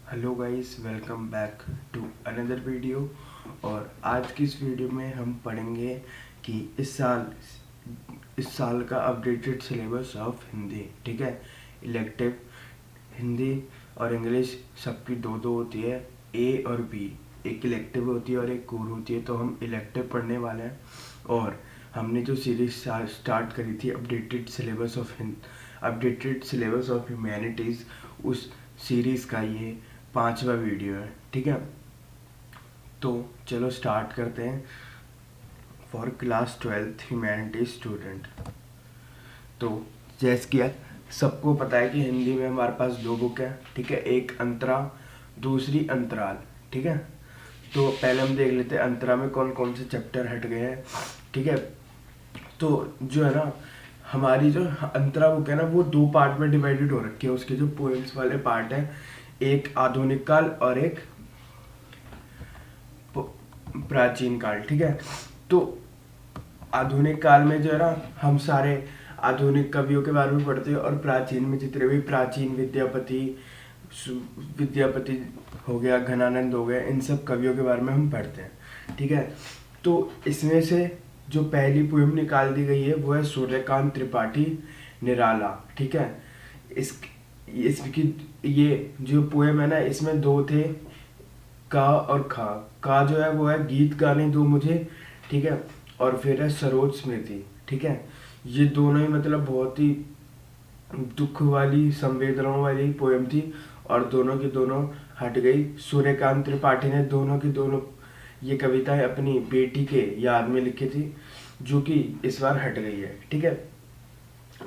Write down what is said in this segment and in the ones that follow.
Hello guys, welcome back to another video. और आज की इस वीडियो में हम पढ़ेंगे कि इस साल का अपडेटेड सिलेबस ऑफ हिंदी। ठीक है, इलेक्टिव हिंदी और इंग्लिश सबकी दो दो होती है, ए और बी। एक इलेक्टिव होती है और एक कोर होती है। तो हम इलेक्टिव पढ़ने वाले हैं और हमने जो सीरीज स्टार्ट करी थी अपडेटेड सिलेबस ऑफ ह्यूमैनिटीज़, उस सीरीज़ का ये 5वां वीडियो है। ठीक है, तो चलो स्टार्ट करते हैं। For class 12th humanities student. तो जैसे कि सबको पता है कि हिंदी में हमारे पास दो बुक है। ठीक है, एक अंतरा, दूसरी अंतराल। ठीक है, तो पहले हम देख लेते हैं अंतरा में कौन कौन से चैप्टर हट गए हैं। ठीक है, तो जो है ना, हमारी जो अंतरा बुक है ना, वो दो पार्ट में डिवाइडेड हो रखी है। उसके जो पोएम्स वाले पार्ट है, एक आधुनिक काल और एक प्राचीन काल। ठीक है, तो आधुनिक काल में जो है ना, हम सारे आधुनिक कवियों के बारे में पढ़ते हैं और प्राचीन में जितने भी प्राचीन विद्यापति हो गया, घनानंद हो गया, इन सब कवियों के बारे में हम पढ़ते हैं। ठीक है, तो इसमें से जो पहली पोएम निकाल दी गई है वो है सूर्यकांत त्रिपाठी निराला। ठीक है, इसकी ये जो पोएम है ना, इसमें दो थे, का और खा। का जो है वो है गीत गाने दो मुझे। ठीक है, और फिर है सरोज स्मृति। ठीक है, ये दोनों ही मतलब बहुत ही दुख वाली, संवेदनाओं वाली पोएम थी और दोनों की दोनों हट गई। सूर्यकांत त्रिपाठी ने दोनों की दोनों ये कविताएं अपनी बेटी के याद में लिखी थी, जो कि इस बार हट गई है। ठीक है,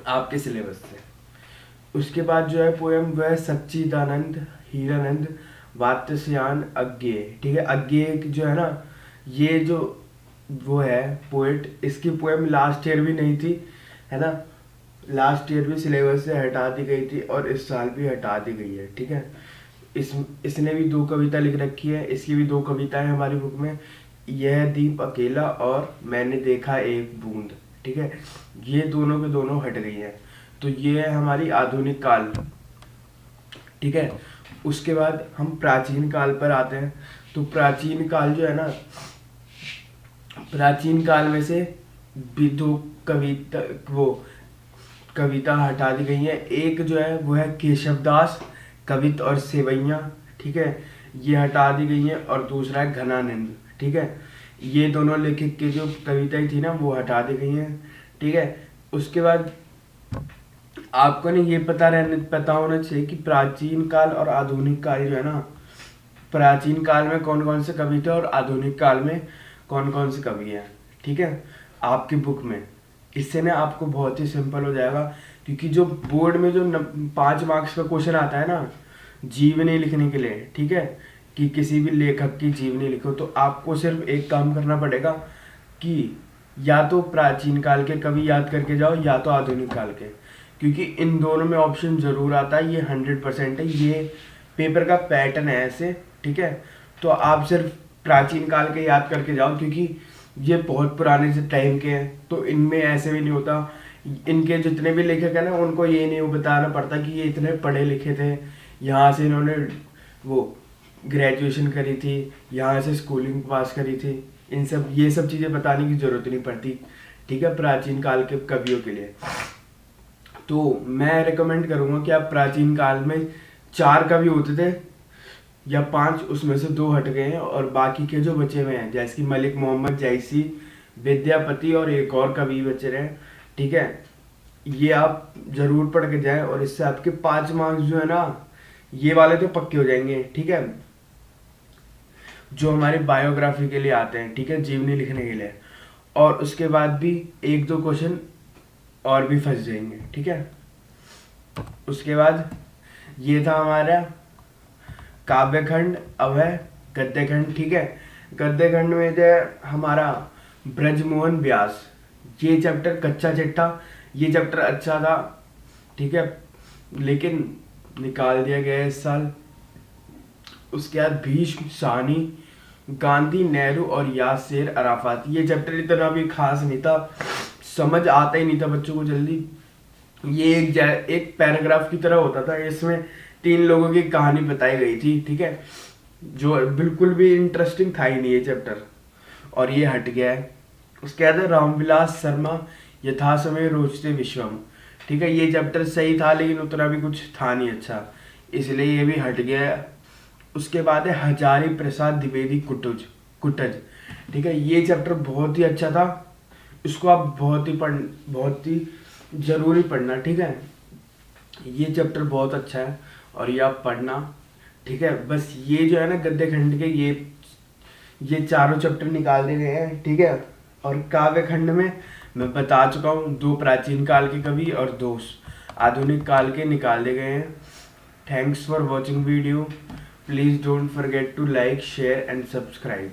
आपके सिलेबस से। उसके बाद जो है पोएम वह सच्चिदानंद हीरानंद वात्स्यायन अज्ञेय। ठीक है, अज्ञेय जो है ना, ये जो वो है पोएट, इसकी पोएम लास्ट ईयर भी नहीं थी, है ना। लास्ट ईयर भी सिलेबस से हटा दी गई थी और इस साल भी हटा दी गई है। ठीक है, इसने भी दो कविता लिख रखी है। इसकी भी दो कविताएं हमारी बुक में, यह दीप अकेला और मैंने देखा एक बूंद। ठीक है, ये दोनों के दोनों हट गई है। तो ये है हमारी आधुनिक काल। ठीक है, उसके बाद हम प्राचीन काल पर आते हैं। तो प्राचीन काल जो है ना, प्राचीन काल में से भी दो कविता हटा दी गई है। एक जो है वो है केशवदास कवित और सेवैया। ठीक है, ये हटा दी गई है। और दूसरा है घनानंद। ठीक है, ये दोनों लेखक की जो कविताएं थी ना, वो हटा दी गई हैं। ठीक है, उसके बाद आपको नहीं ये पता होना चाहिए कि प्राचीन काल और आधुनिक काल जो है ना, प्राचीन काल में कौन कौन से कवि थे और आधुनिक काल में कौन कौन से कवि हैं। ठीक है, आपकी बुक में। इससे ना आपको बहुत ही सिंपल हो जाएगा, क्योंकि जो बोर्ड में जो 5 मार्क्स का क्वेश्चन आता है ना, जीवनी लिखने के लिए, ठीक है, कि किसी भी लेखक की जीवनी लिखो, तो आपको सिर्फ एक काम करना पड़ेगा कि या तो प्राचीन काल के कवि याद करके जाओ या तो आधुनिक काल के, क्योंकि इन दोनों में ऑप्शन जरूर आता है। ये 100% है, ये पेपर का पैटर्न है ऐसे। ठीक है, तो आप सिर्फ प्राचीन काल के याद करके जाओ, क्योंकि ये बहुत पुराने से टाइम के हैं, तो इनमें ऐसे भी नहीं होता। इनके जितने भी लेखक हैं ना, उनको ये नहीं बताना पड़ता कि ये इतने पढ़े लिखे थे, यहाँ से इन्होंने वो ग्रेजुएशन करी थी, यहाँ से स्कूलिंग पास करी थी। ये सब चीज़ें बताने की जरूरत नहीं पड़ती। ठीक है, प्राचीन काल के कवियों के लिए तो मैं रिकमेंड करूँगा कि आप प्राचीन काल में 4 कवि होते थे या 5, उसमें से 2 हट गए हैं और बाकी के जो बचे हुए हैं, जैसे कि मलिक मोहम्मद जैसी, विद्यापति और एक और कवि बचे रहे। ठीक है, ये आप जरूर पढ़ के जाएं और इससे आपके 5 मार्क्स जो है ना, ये वाले तो पक्के हो जाएंगे। ठीक है, जो हमारे बायोग्राफी के लिए आते हैं, ठीक है, जीवनी लिखने के लिए, और उसके बाद भी 1-2 क्वेश्चन और भी फंस जाएंगे। ठीक है, उसके बाद ये था हमारा काव्यखंड। अब है गद्यखंड। ठीक है, गद्यखंड में जो है हमारा ब्रजमोहन व्यास, ये चैप्टर कच्चा चिट्ठा, ये चैप्टर अच्छा था। ठीक है, लेकिन निकाल दिया गया इस साल। उसके बाद भीष्म, साहनी, गांधी, नेहरू और यासेर अराफात, ये चैप्टर इतना भी खास नहीं था, समझ आता ही नहीं था बच्चों को जल्दी। ये एक पैराग्राफ की तरह होता था। इसमें 3 लोगों की कहानी बताई गई थी, ठीक है, जो बिल्कुल भी इंटरेस्टिंग था ही नहीं ये चैप्टर, और ये हट गया है। उसके बाद है रामविलास शर्मा यथा समय रोचते विश्वम, ठीक है, ये चैप्टर सही था लेकिन उतना भी कुछ था नहीं अच्छा, इसलिए ये भी हट गया है। उसके बाद है हजारी प्रसाद द्विवेदी कुटुज कुटज, ठीक है, ये चैप्टर बहुत ही अच्छा था, इसको आप बहुत ही जरूरी पढ़ना, ठीक है, ये चैप्टर बहुत अच्छा है और ये आप पढ़ना, ठीक है। बस ये जो है ना गद्य खंड के ये चारों चैप्टर निकाल दिए गए हैं, ठीक है। और काव्य खंड में मैं बता चुका हूँ, 2 प्राचीन काल के कवि और 2 आधुनिक काल के निकाल दिए गए हैं। Thanks for watching video, please don't forget to like share and subscribe.